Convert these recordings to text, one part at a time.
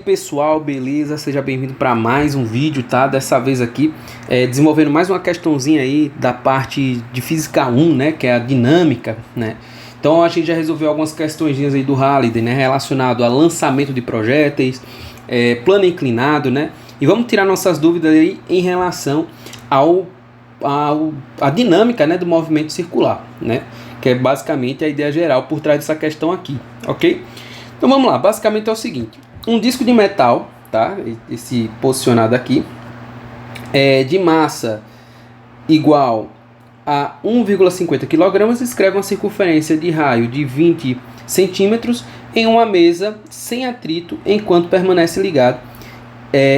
pessoal, beleza? Seja bem-vindo para mais um vídeo, tá? Dessa vez aqui desenvolvendo mais uma questãozinha aí da parte de Física 1, né? Que é a dinâmica, né? Então a gente já resolveu algumas questõezinhas aí do Halliday, né? Relacionado a lançamento de projéteis, plano inclinado, né? E vamos tirar nossas dúvidas aí em relação a dinâmica, né, do movimento circular, né? Que é basicamente a ideia geral por trás dessa questão aqui, ok? Então vamos lá, basicamente é o seguinte: um disco de metal, tá? Esse posicionado aqui, de massa igual a 1,50 kg, escreve uma circunferência de raio de 20 centímetros em uma mesa sem atrito, enquanto permanece ligado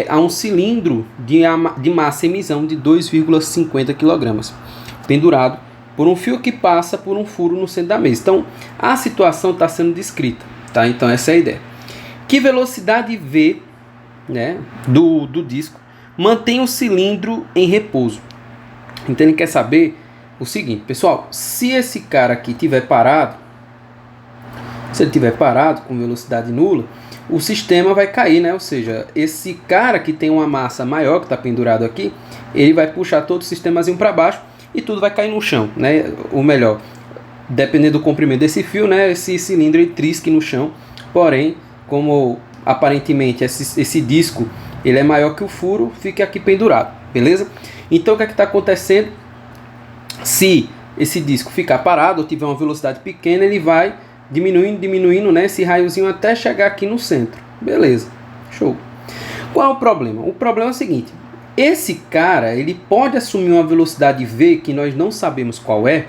a um cilindro de massa em emissão de 2,50 kg, pendurado por um fio que passa por um furo no centro da mesa. Então a situação está sendo descrita, tá? Então essa é a ideia. Que velocidade V, né, do disco mantém o cilindro em repouso? Então ele quer saber o seguinte, pessoal: se esse cara aqui estiver parado, se ele estiver parado com velocidade nula, o sistema vai cair, né? Ou seja, esse cara que tem uma massa maior, que está pendurado aqui, ele vai puxar todo o sistemazinho para baixo e tudo vai cair no chão, né? Ou melhor, dependendo do comprimento desse fio, né, esse cilindro ele trisque no chão. Porém, como aparentemente esse disco ele é maior que o furo, fica aqui pendurado, beleza? Então o que é que está acontecendo? Se esse disco ficar parado ou tiver uma velocidade pequena, ele vai diminuindo, né, esse raiozinho até chegar aqui no centro. Beleza, show. Qual é o problema? O problema é o seguinte: esse cara ele pode assumir uma velocidade V que nós não sabemos qual é,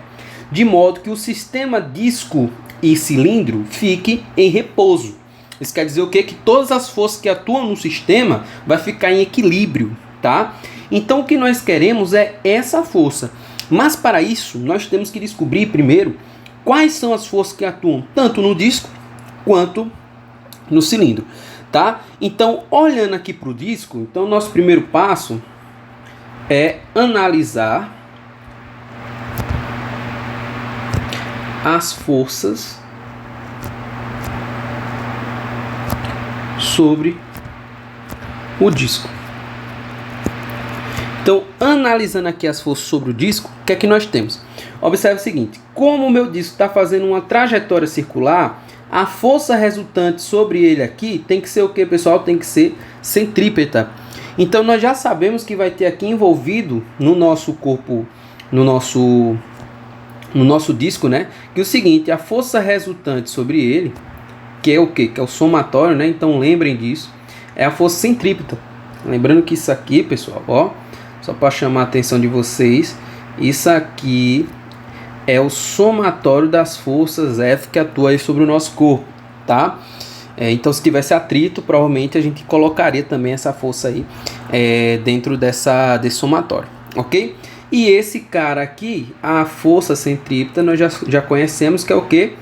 de modo que o sistema disco e cilindro fique em repouso. Isso quer dizer o quê? Que todas as forças que atuam no sistema vai ficar em equilíbrio, tá? Então o que nós queremos é essa força. Mas para isso nós temos que descobrir primeiro quais são as forças que atuam tanto no disco quanto no cilindro, tá? Então, olhando aqui para o disco, então nosso primeiro passo é analisar as forças sobre o disco. Então, analisando aqui as forças sobre o disco, o que é que nós temos? Observe o seguinte: como o meu disco está fazendo uma trajetória circular, a força resultante sobre ele aqui tem que ser o que, pessoal? Tem que ser centrípeta. Então, nós já sabemos que vai ter aqui envolvido no nosso corpo, no nosso disco, né? Que é o seguinte: a força resultante sobre ele, que é o que? Que é o somatório, né? Então, lembrem disso, é a força centrípeta. Lembrando que isso aqui, pessoal, ó, só para chamar a atenção de vocês, isso aqui é o somatório das forças F que atuam aí sobre o nosso corpo, tá? Então, se tivesse atrito, provavelmente a gente colocaria também essa força aí dentro desse somatório, ok? E esse cara aqui, a força centrípeta, nós já conhecemos que é o que?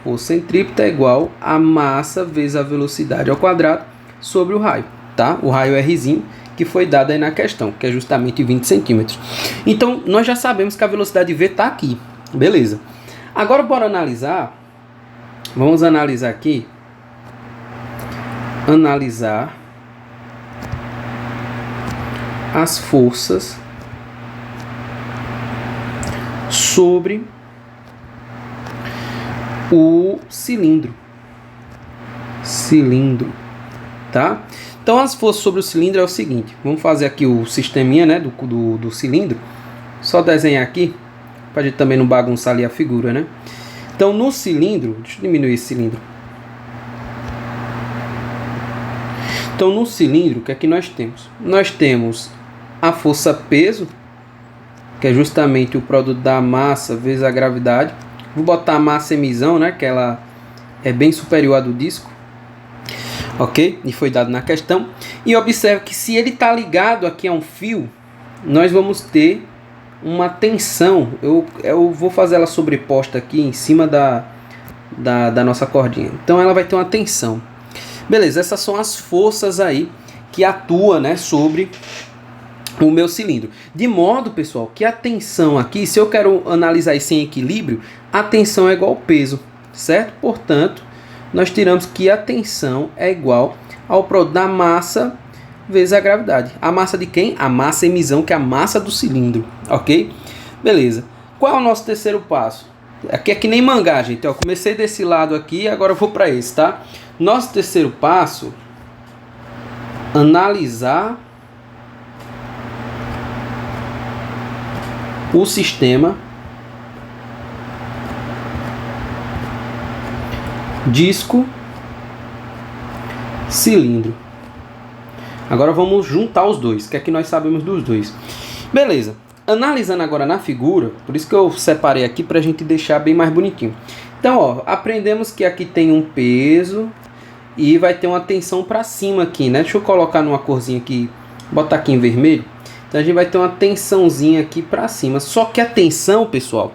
Força centrípeta é igual a massa vezes a velocidade ao quadrado sobre o raio, tá? O raio Rzinho, que foi dado aí na questão, que é justamente 20 centímetros. Então, nós já sabemos que a velocidade V está aqui. Beleza. Agora, bora analisar. Vamos analisar aqui. Analisar as forças sobre o cilindro. Tá? Então, as forças sobre o cilindro é o seguinte. Vamos fazer aqui o sisteminha, né, do cilindro. Só desenhar aqui, para a gente também não bagunçar ali a figura, né? Então, no cilindro, deixa eu diminuir esse cilindro. Então, no cilindro, o que é que nós temos? Nós temos a força peso, que é justamente o produto da massa vezes a gravidade. Vou botar a massa emissão, né, que ela é bem superior à do disco. Ok? E foi dado na questão. E observe que se ele está ligado aqui a um fio, nós vamos ter uma tensão. Eu vou fazer ela sobreposta aqui em cima da nossa cordinha. Então ela vai ter uma tensão. Beleza, essas são as forças aí que atuam, né, sobre o meu cilindro. De modo, pessoal, que a tensão aqui, se eu quero analisar isso em equilíbrio, a tensão é igual ao peso, certo? Portanto, nós tiramos que a tensão é igual ao produto da massa vezes a gravidade. A massa de quem? A massa emisão, que é a massa do cilindro, ok? Beleza. Qual é o nosso terceiro passo? Aqui é que nem mangá, gente. Eu comecei desse lado aqui, agora eu vou para esse, tá? Nosso terceiro passo, analisar o sistema disco cilindro. Agora vamos juntar os dois, que é que nós sabemos dos dois. Beleza. Analisando agora na figura, por isso que eu separei aqui para a gente deixar bem mais bonitinho. Então, ó, aprendemos que aqui tem um peso e vai ter uma tensão para cima aqui, né? Deixa eu colocar numa corzinha aqui, botar aqui em vermelho. Então a gente vai ter uma tensãozinha aqui para cima. Só que a tensão, pessoal,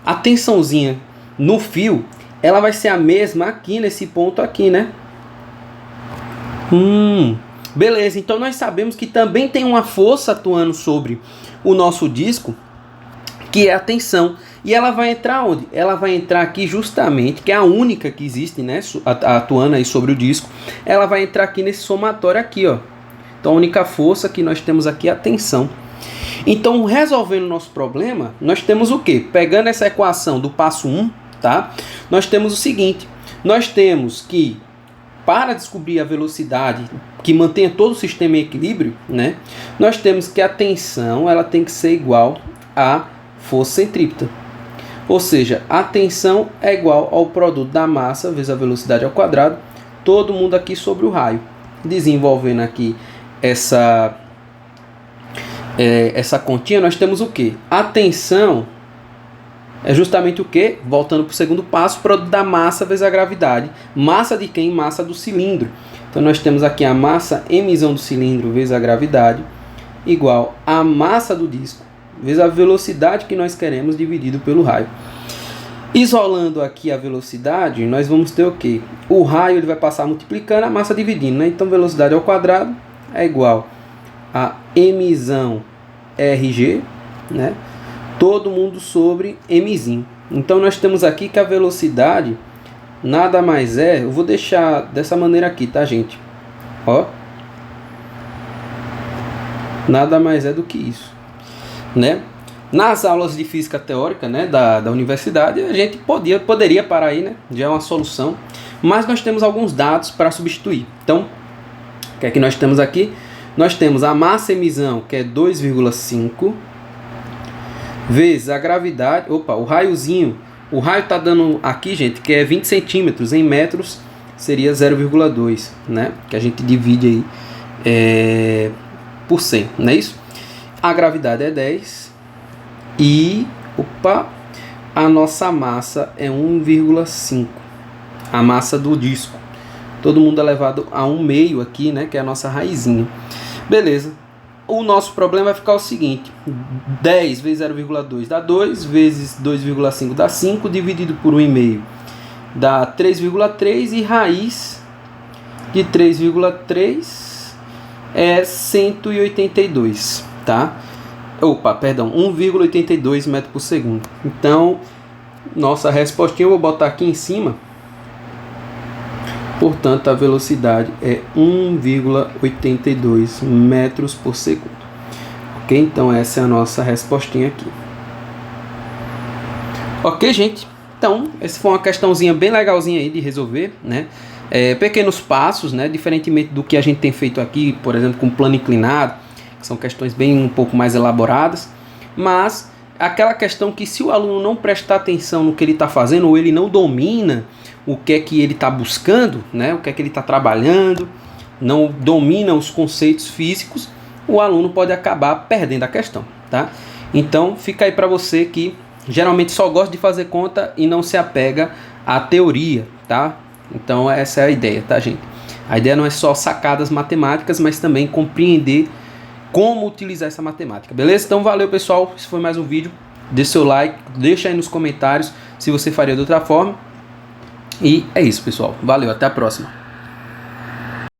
a tensãozinha no fio, ela vai ser a mesma aqui nesse ponto aqui, né? Beleza, então nós sabemos que também tem uma força atuando sobre o nosso disco, que é a tensão. E ela vai entrar onde? Ela vai entrar aqui justamente, que é a única que existe, né, atuando aí sobre o disco. Ela vai entrar aqui nesse somatório aqui, ó. Então a única força que nós temos aqui é a tensão. Então, resolvendo o nosso problema, nós temos o quê? Pegando essa equação do passo 1, tá? Nós temos o seguinte, nós temos que, para descobrir a velocidade que mantenha todo o sistema em equilíbrio, né, nós temos que a tensão ela tem que ser igual à força centrípeta. Ou seja, a tensão é igual ao produto da massa vezes a velocidade ao quadrado, todo mundo aqui sobre o raio. Desenvolvendo aqui essa continha, nós temos o que? A tensão é justamente o que? Voltando para o segundo passo, produto da massa vezes a gravidade. Massa de quem? Massa do cilindro. Então nós temos aqui a massa emisão do cilindro vezes a gravidade igual a massa do disco vezes a velocidade que nós queremos dividido pelo raio. Isolando aqui a velocidade, nós vamos ter o que? O raio ele vai passar multiplicando, a massa dividindo, né? Então velocidade ao quadrado é igual a emissão RG, né? Todo mundo sobre mzinho. Então nós temos aqui que a velocidade nada mais é, eu vou deixar dessa maneira aqui, tá, gente? Ó. Nada mais é do que isso, né? Nas aulas de física teórica, né, da universidade, a gente poderia parar aí, né? Já é uma solução. Mas nós temos alguns dados para substituir. Então, o que é que nós temos aqui? Nós temos a massa emisão, que é 2,5, vezes a gravidade. Opa, o raiozinho. O raio está dando aqui, gente, que é 20 centímetros. Em metros seria 0,2, né? Que a gente divide aí por 100, não é isso? A gravidade é 10. E, a nossa massa é 1,5. A massa do disco. Todo mundo é levado a 1/2 aqui, né? Que é a nossa raizinha. Beleza. O nosso problema vai ficar o seguinte. 10 vezes 0,2 dá 2. Vezes 2,5 dá 5. Dividido por 1,5 dá 3,3. E raiz de 3,3 é 182, tá? 1,82 metros por segundo. Então, nossa respostinha eu vou botar aqui em cima. Portanto, a velocidade é 1,82 metros por segundo. Ok? Então, essa é a nossa respostinha aqui. Ok, gente? Então, essa foi uma questãozinha bem legalzinha aí de resolver, né? Pequenos passos, né? Diferentemente do que a gente tem feito aqui, por exemplo, com plano inclinado, que são questões bem um pouco mais elaboradas, mas aquela questão que se o aluno não prestar atenção no que ele está fazendo, ou ele não domina o que é que ele está buscando, né, o que é que ele está trabalhando, não domina os conceitos físicos, o aluno pode acabar perdendo a questão, tá? Então fica aí para você que geralmente só gosta de fazer conta e não se apega à teoria, tá? Então essa é a ideia, tá, gente? A ideia não é só sacadas matemáticas, mas também compreender como utilizar essa matemática, beleza? Então valeu, pessoal, esse foi mais um vídeo, deixa seu like, deixa aí nos comentários se você faria de outra forma, e é isso, pessoal, valeu, até a próxima.